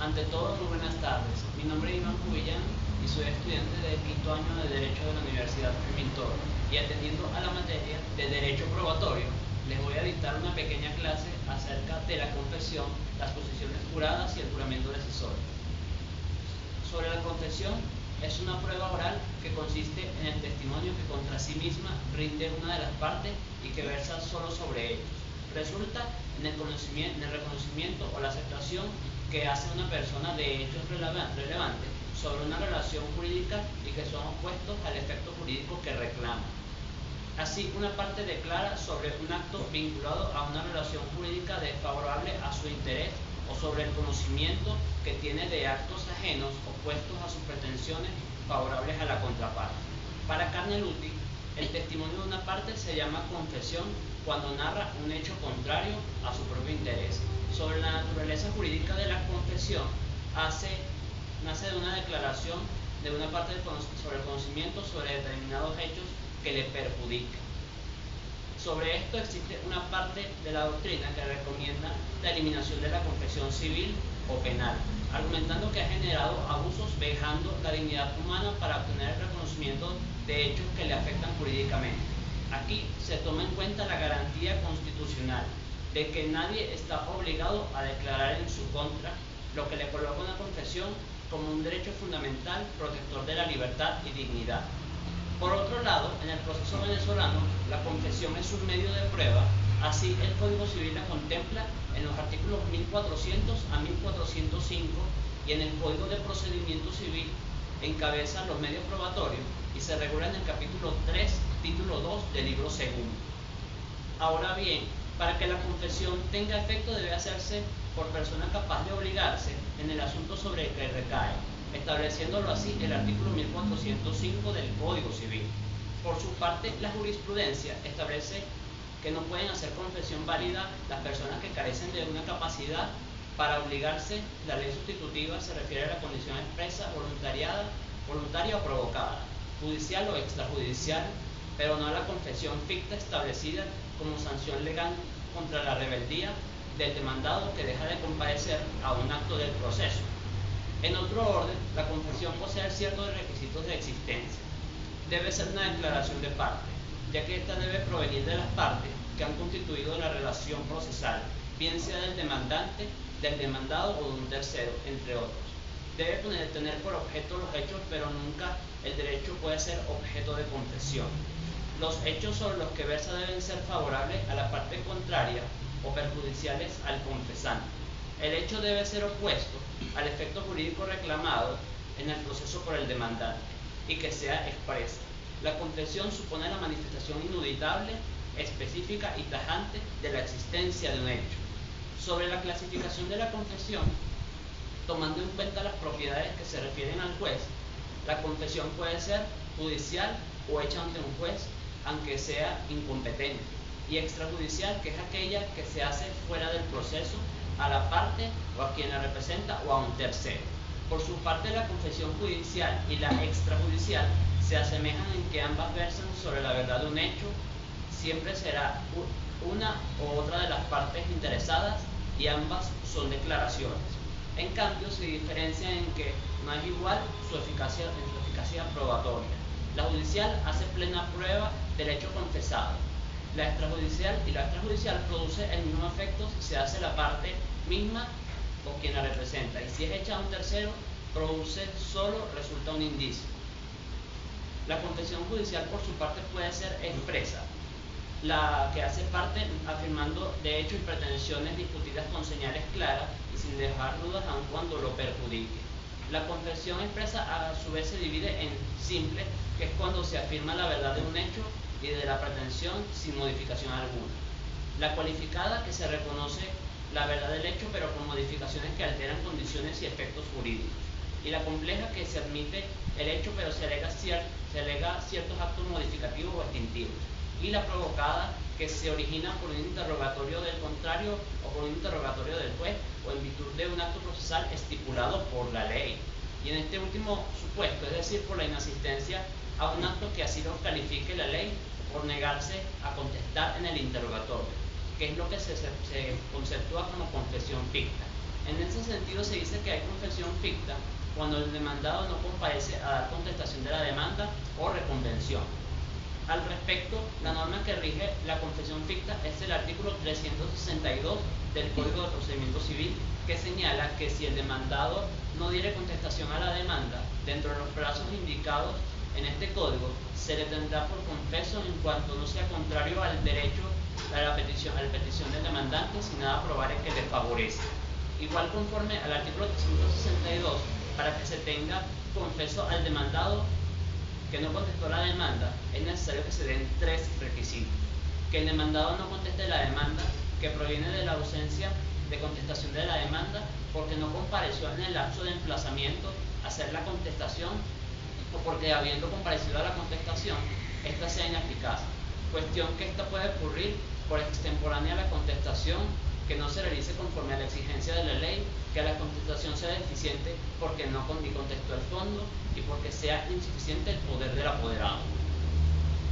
Ante todo, muy buenas tardes. Mi nombre es Iván Cubillán y soy estudiante del quinto año de Derecho de la Universidad Fermín Toro. Y atendiendo a la materia de Derecho Probatorio, les voy a dictar una pequeña clase acerca de la confesión, las posiciones juradas y el juramento decisivo. Sobre la confesión, es una prueba oral que consiste en el testimonio que contra sí misma rinde una de las partes y que versa solo sobre ellos. Resulta en el reconocimiento o la aceptación que hace una persona de hechos relevantes sobre una relación jurídica y que son opuestos al efecto jurídico que reclama. Así, una parte declara sobre un acto vinculado a una relación jurídica desfavorable a su interés o sobre el conocimiento que tiene de actos ajenos opuestos a sus pretensiones favorables a la contraparte. Para Carneluti, el testimonio de una parte se llama confesión cuando narra un hecho contrario a su propio interés. Sobre la naturaleza jurídica de la confesión, nace de una declaración de una parte sobre el conocimiento sobre determinados hechos que le perjudican. Sobre esto existe una parte de la doctrina que recomienda la eliminación de la confesión civil o penal, argumentando que ha generado abusos vejando la dignidad humana para obtener el reconocimiento de hechos que le afectan jurídicamente. Aquí se toma en cuenta la garantía constitucional de que nadie está obligado a declarar en su contra, lo que le coloca una confesión como un derecho fundamental protector de la libertad y dignidad. Por otro lado, en el proceso venezolano, la confesión es un medio de prueba, así el Código Civil la contempla en los artículos 1400 a 1405 y en el Código de Procedimiento Civil encabeza los medios probatorios y se regula en el capítulo 3, título 2 del libro segundo. Ahora bien, para que la confesión tenga efecto debe hacerse por persona capaz de obligarse en el asunto sobre el que recae, estableciéndolo así el artículo 1405 del Código Civil. Por su parte, la jurisprudencia establece que no pueden hacer confesión válida las personas que carecen de una capacidad para obligarse. La ley sustitutiva se refiere a la condición expresa, voluntaria o provocada, judicial o extrajudicial, pero no a la confesión ficta establecida como sanción legal contra la rebeldía del demandado que deja de comparecer a un acto del proceso. En otro orden, la confesión posee ciertos requisitos de existencia. Debe ser una declaración de parte, ya que ésta debe provenir de las partes que han constituido la relación procesal, bien sea del demandante, del demandado o de un tercero, entre otros. Debe tener por objeto los hechos, pero nunca el derecho puede ser objeto de confesión. Los hechos sobre los que versa deben ser favorables a la parte contraria o perjudiciales al confesante. El hecho debe ser opuesto al efecto jurídico reclamado en el proceso por el demandante y que sea expresa. La confesión supone la manifestación inuditable, específica y tajante de la existencia de un hecho. Sobre la clasificación de la confesión, tomando en cuenta las propiedades que se refieren al juez, la confesión puede ser judicial o hecha ante un juez, aunque sea incompetente, y extrajudicial, que es aquella que se hace fuera del proceso, a la parte o a quien la representa o a un tercero. Por su parte, la confesión judicial y la extrajudicial se asemejan en que ambas versan sobre la verdad de un hecho. Siempre será una u otra de las partes interesadas y ambas son declaraciones. En cambio, se diferencia en que no es igual su eficacia probatoria. La judicial hace plena prueba del hecho confesado. La extrajudicial produce el mismo efecto si se hace la parte misma o quien la representa, y si es hecha a un tercero, resulta un indicio. La confesión judicial, por su parte, puede ser expresa, la que hace parte afirmando de hecho y pretensiones discutidas con señales claras y sin dejar dudas aun cuando lo perjudique. La confesión expresa a su vez se divide en simple, que es cuando se afirma la verdad de un hecho y de la pretensión sin modificación alguna. La cualificada, que se reconoce la verdad del hecho pero con modificaciones que alteran condiciones y efectos jurídicos. Y la compleja, que se admite el hecho pero se alega ciertos actos modificativos o extintivos. Y la provocada, que se origina por un interrogatorio del contrario o por un interrogatorio del juez o en virtud de un acto procesal estipulado por la ley. Y en este último supuesto, es decir, por la inasistencia a un acto que así lo califique la ley, por negarse a contestar en el interrogatorio, que es lo que se conceptúa como confesión ficta. En ese sentido, sentido se dice que hay confesión ficta cuando el demandado no comparece a dar contestación de la demanda o reconvención. Al respecto, la norma que rige la confesión ficta es el artículo 362 del Código de Procedimiento Civil, que señala que si el demandado no diere contestación a la demanda dentro de los plazos indicados en este código, se le tendrá por confeso en cuanto no sea contrario al derecho a la petición del demandante sin nada probare que le favorece. Igual conforme al artículo 362, para que se tenga confeso al demandado que no contestó la demanda, es necesario que se den 3 requisitos: que el demandado no conteste la demanda, que proviene de la ausencia de contestación de la demanda porque no compareció en el lapso de emplazamiento a hacer la contestación, o porque habiendo comparecido a la contestación, esta sea ineficaz. Cuestión que esta puede ocurrir por extemporánea la contestación, que no se realice conforme a la exigencia de la ley, que la contestación sea deficiente porque no ni contestó el fondo y porque sea insuficiente el poder del apoderado.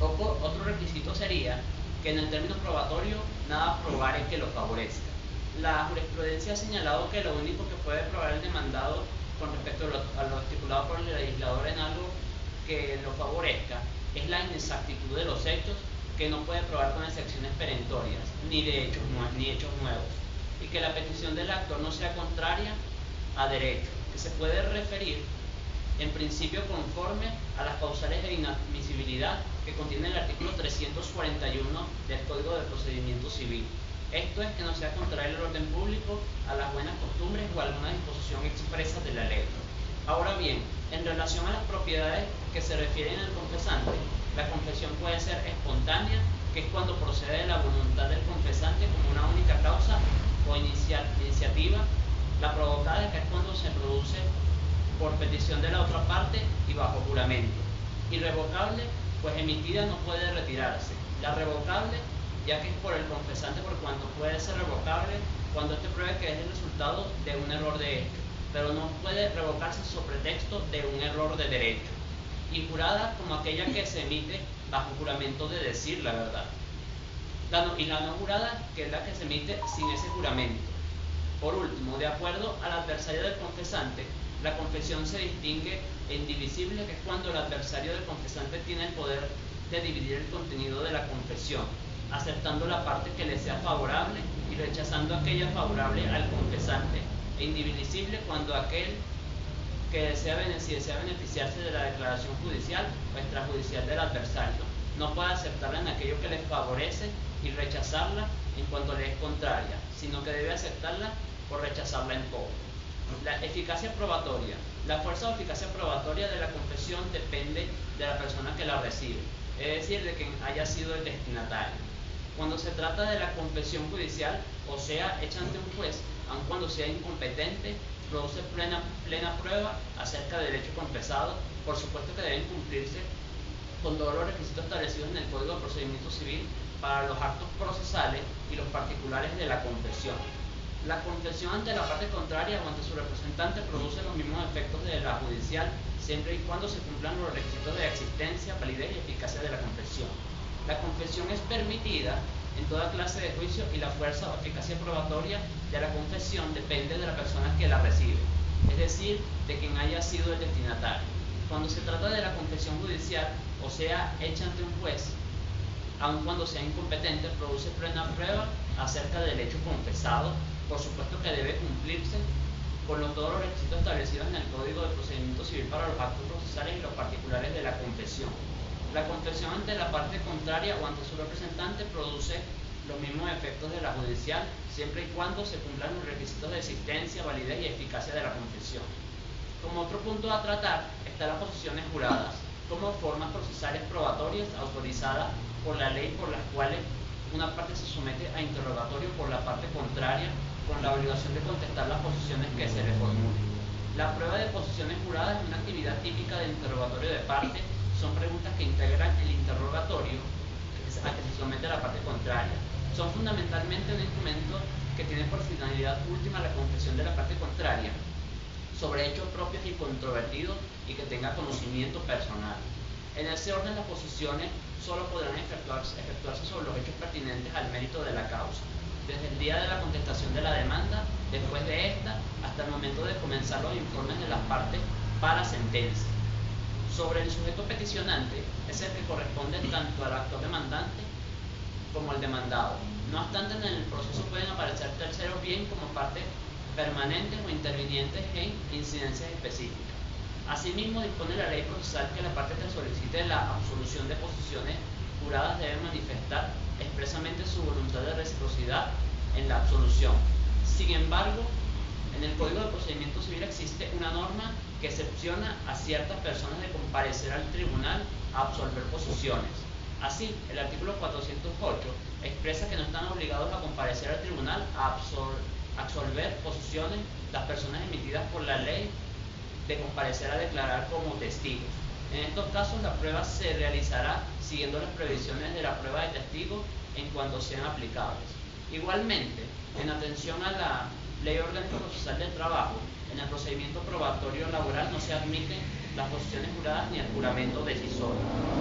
Otro requisito sería que en el término probatorio nada probare que lo favorezca. La jurisprudencia ha señalado que lo único que puede probar el demandado con respecto a lo estipulado por el legislador en algo que lo favorezca es la inexactitud de los hechos, que no puede probar con excepciones perentorias, ni hechos nuevos, y que la petición del actor no sea contraria a derecho, que se puede referir en principio conforme a las causales de inadmisibilidad que contiene el artículo 341 del Código de Procedimiento Civil. Esto es que no sea contrario al orden público, a las buenas costumbres o a alguna disposición expresa de la ley. Ahora bien, en relación a las propiedades que se refieren al confesante, la confesión puede ser espontánea, que es cuando procede de la voluntad del confesante como una única causa o iniciativa. La provocada, que es cuando se produce por petición de la otra parte y bajo juramento. Irrevocable, pues emitida no puede retirarse. La revocable, ya que es por el confesante, por cuanto puede ser revocable cuando éste pruebe que es el resultado de un error de hecho, pero no puede revocarse sobre pretexto de un error de derecho. Y jurada, como aquella que se emite bajo juramento de decir la verdad. Y la no jurada, que es la que se emite sin ese juramento. Por último, de acuerdo al adversario del confesante, la confesión se distingue en divisible, que es cuando el adversario del confesante tiene el poder de dividir el contenido de la confesión, aceptando la parte que le sea favorable y rechazando aquella favorable al confesante, e indivisible cuando aquel que desea beneficiarse de la declaración judicial o extrajudicial del adversario no puede aceptarla en aquello que le favorece y rechazarla en cuanto le es contraria, sino que debe aceptarla por rechazarla en todo. La eficacia probatoria. La fuerza o eficacia probatoria de la confesión depende de la persona que la recibe, es decir, de quien haya sido el destinatario. Cuando se trata de la confesión judicial, o sea, hecha ante un juez, aun cuando sea incompetente, produce plena prueba acerca del hecho confesado. Por supuesto que deben cumplirse con todos los requisitos establecidos en el Código de Procedimiento Civil para los actos procesales y los particulares de la confesión. La confesión ante la parte contraria o ante su representante produce los mismos efectos de la judicial, siempre y cuando se cumplan los requisitos de existencia, validez y eficacia de la confesión. La confesión es permitida en toda clase de juicio y la fuerza o eficacia probatoria de la confesión depende de la persona que la recibe, es decir, de quien haya sido el destinatario. Cuando se trata de la confesión judicial, o sea, hecha ante un juez, aun cuando sea incompetente, produce plena prueba acerca del hecho confesado. Por supuesto que debe cumplirse con todos los requisitos establecidos en el Código de Procedimiento Civil para los actos procesales y los particulares de la confesión. La confesión ante la parte contraria o ante su representante produce los mismos efectos de la judicial, siempre y cuando se cumplan los requisitos de existencia, validez y eficacia de la confesión. Como otro punto a tratar están las posiciones juradas, como formas procesales probatorias autorizadas por la ley, por las cuales una parte se somete a interrogatorio por la parte contraria con la obligación de contestar las posiciones que se le formulen. La prueba de posiciones juradas es una actividad típica del interrogatorio de parte. Son preguntas que integran el interrogatorio a que se somete a la parte contraria. Son fundamentalmente un instrumento que tiene por finalidad última la confesión de la parte contraria sobre hechos propios y controvertidos y que tenga conocimiento personal. En ese orden, las posiciones solo podrán efectuarse sobre los hechos pertinentes al mérito de la causa, desde el día de la contestación de la demanda, después de esta, hasta el momento comenzar los informes de las partes para sentencia. Sobre el sujeto peticionante, es el que corresponde tanto al actor demandante como al demandado. No obstante, en el proceso pueden aparecer terceros bien como partes permanentes o intervinientes en incidencias específicas. Asimismo, dispone la ley procesal que la parte que solicite la absolución de posiciones juradas debe manifestar expresamente su voluntad de reciprocidad en la absolución. Sin embargo, en el Código de Procedimiento Civil existe una norma que excepciona a ciertas personas de comparecer al tribunal a absolver posiciones. Así, el artículo 408 expresa que no están obligados a comparecer al tribunal a absolver posiciones las personas emitidas por la ley de comparecer a declarar como testigos. En estos casos, la prueba se realizará siguiendo las previsiones de la prueba de testigos en cuanto sean aplicables. Igualmente, en atención a la Ley Orgánica Procesal del Trabajo, en el procedimiento probatorio laboral no se admiten las posiciones juradas ni el juramento decisorio.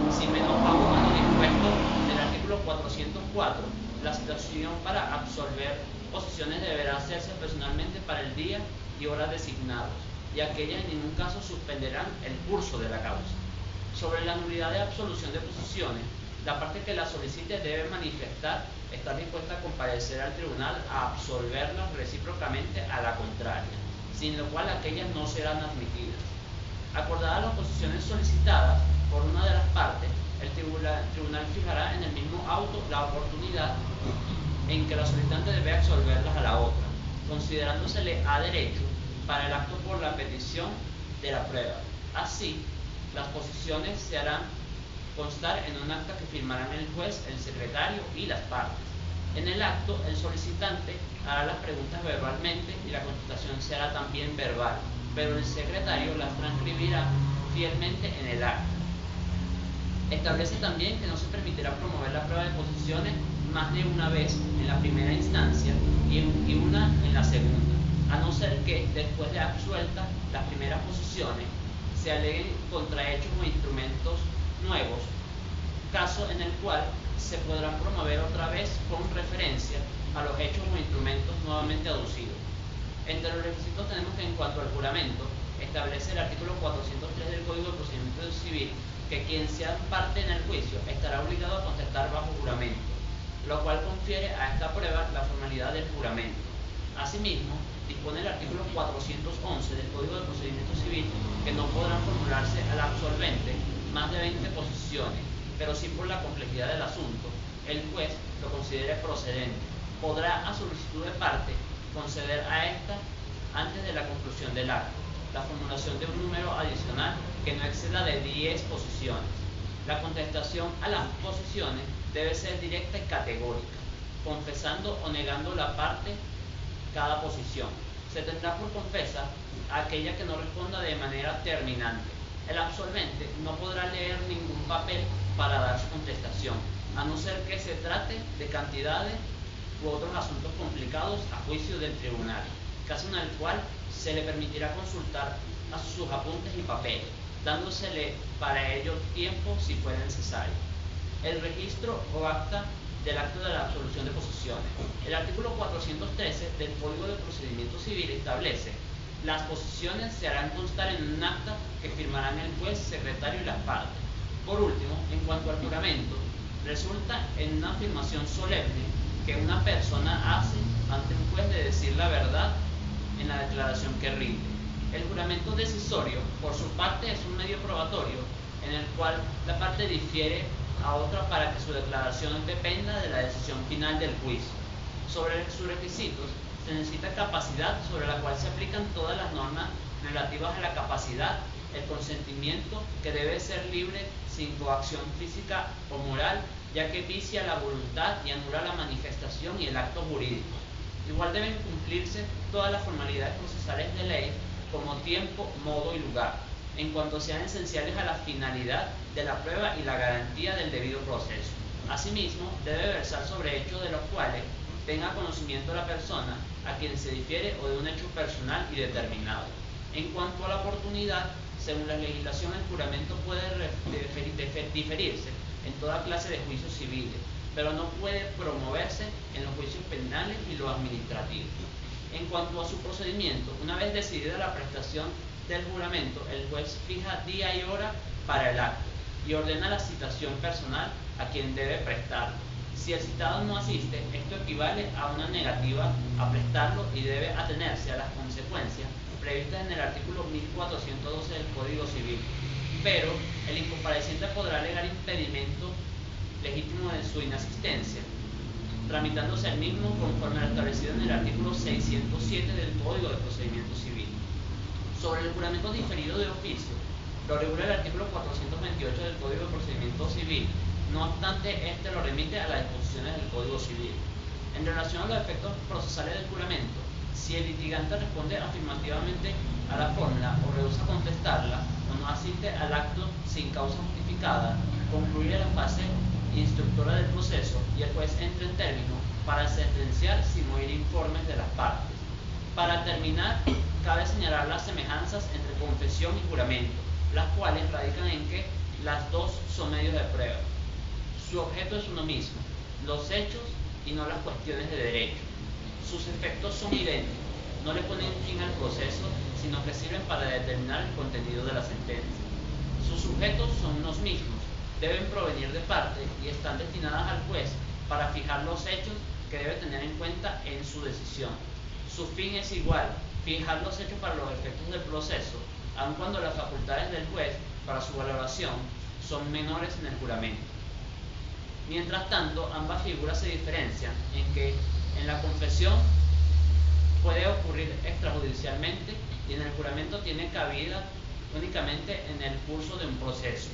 Si menos aún en lo dispuesto del artículo 404, la citación para absolver posiciones deberá hacerse personalmente para el día y horas designados, y aquellas en ningún caso suspenderán el curso de la causa. Sobre la nulidad de absolución de posiciones, la parte que la solicite debe manifestar estar dispuesta a comparecer al tribunal a absolverlas recíprocamente a la contraria, sin lo cual aquellas no serán admitidas. Acordadas las posiciones solicitadas por una de las partes, el tribunal fijará en el mismo auto la oportunidad en que la solicitante debe absolverlas a la otra, considerándosele a derecho para el acto por la petición de la prueba. Así, las posiciones se harán constar en un acta que firmarán el juez, el secretario y las partes. En el acto, el solicitante hará las preguntas verbalmente y la contestación se hará también verbal, pero el secretario las transcribirá fielmente en el acta. Establece también que no se permitirá promover la prueba de posiciones más de una vez en la primera instancia y una en la segunda, a no ser que, después de absueltas las primeras posiciones, se aleguen contrahechos o instrumentos nuevos, caso en el cual se podrán promover otra vez con referencia a los hechos o instrumentos nuevamente aducidos. Entre los requisitos tenemos que, en cuanto al juramento, establece el artículo 403 del Código de Procedimiento Civil que quien sea parte en el juicio estará obligado a contestar bajo juramento, lo cual confiere a esta prueba la formalidad del juramento. Asimismo, dispone el artículo 411 del Código de Procedimiento Civil que no podrán formularse al absolvente más de 20 posiciones, pero si por la complejidad del asunto el juez lo considere procedente, podrá a solicitud de parte conceder a esta antes de la conclusión del acto la formulación de un número adicional que no exceda de 10 posiciones. La contestación a las posiciones debe ser directa y categórica, confesando o negando la parte cada posición. Se tendrá por confesa aquella que no responda de manera terminante. El absolvente no podrá leer ningún papel para dar su contestación, a no ser que se trate de cantidades u otros asuntos complicados a juicio del tribunal, caso en el cual se le permitirá consultar a sus apuntes y papeles, dándosele para ello tiempo si fuera necesario. El registro o acta del acto de la absolución de posiciones. El artículo 413 del Código de Procedimiento Civil establece: las posiciones se harán constar en un acta que firmarán el juez, secretario y las partes. Por último, en cuanto al juramento, resulta en una afirmación solemne que una persona hace ante un juez de decir la verdad en la declaración que rinde. El juramento decisorio, por su parte, es un medio probatorio en el cual la parte difiere a otra para que su declaración dependa de la decisión final del juicio. Sobre sus requisitos, se necesita capacidad, sobre la cual se aplican todas las normas relativas a la capacidad, el consentimiento, que debe ser libre, sin coacción física o moral, ya que vicia la voluntad y anula la manifestación y el acto jurídico. Igual deben cumplirse todas las formalidades procesales de ley, como tiempo, modo y lugar, en cuanto sean esenciales a la finalidad de la prueba y la garantía del debido proceso. Asimismo, debe versar sobre hechos de los cuales tenga conocimiento la persona a quien se difiere o de un hecho personal y determinado. En cuanto a la oportunidad, según la legislación, el juramento puede diferirse en toda clase de juicios civiles, pero no puede promoverse en los juicios penales y los administrativos. En cuanto a su procedimiento, una vez decidida la prestación del juramento, el juez fija día y hora para el acto y ordena la citación personal a quien debe prestarlo. Si el citado no asiste, esto equivale a una negativa a prestarlo y debe atenerse a las consecuencias previstas en el artículo 1412 del Código Civil. Pero el incompareciente podrá alegar impedimento legítimo de su inasistencia, tramitándose el mismo conforme a lo establecido en el artículo 607 del Código de Procedimiento Civil. Sobre el juramento diferido de oficio, lo regula el artículo 428 del Código de Procedimiento Civil. No obstante, este lo remite a las disposiciones del Código Civil. En relación a los efectos procesales del juramento, si el litigante responde afirmativamente a la fórmula o rehúsa contestarla o no asiste al acto sin causa justificada, concluye la fase instructora del proceso y el juez entra en término para sentenciar sin oír informes de las partes. Para terminar, cabe señalar las semejanzas entre confesión y juramento, las cuales radican en que las dos son medios de prueba. Su objeto es uno mismo, los hechos y no las cuestiones de derecho. Sus efectos son idénticos, no le ponen fin al proceso, sino que sirven para determinar el contenido de la sentencia. Sus sujetos son unos mismos, deben provenir de parte y están destinadas al juez para fijar los hechos que debe tener en cuenta en su decisión. Su fin es igual, fijar los hechos para los efectos del proceso, aun cuando las facultades del juez para su valoración son menores en el juramento. Mientras tanto, ambas figuras se diferencian en que en la confesión puede ocurrir extrajudicialmente y en el juramento tiene cabida únicamente en el curso de un proceso.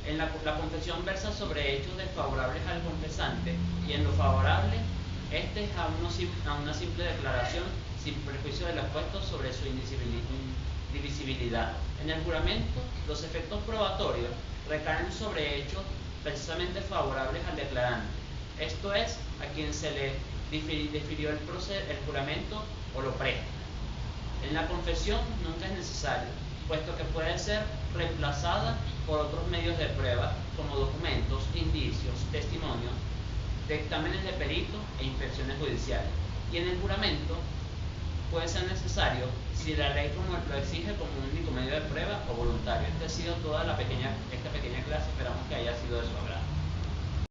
La confesión versa sobre hechos desfavorables al confesante y en lo favorable, este es a una simple declaración sin perjuicio del apuesto sobre su indivisibilidad. En el juramento, los efectos probatorios recaen sobre hechos precisamente favorables al declarante, esto es, a quien se le difirió el juramento o lo presta. En la confesión nunca es necesario, puesto que puede ser reemplazada por otros medios de prueba, como documentos, indicios, testimonios, dictámenes de perito e inspecciones judiciales. Y en el juramento puede ser necesario si la ley lo exige como un único medio de prueba o voluntario. Esta ha sido toda esta pequeña clase, esperamos que haya sido de su agrado.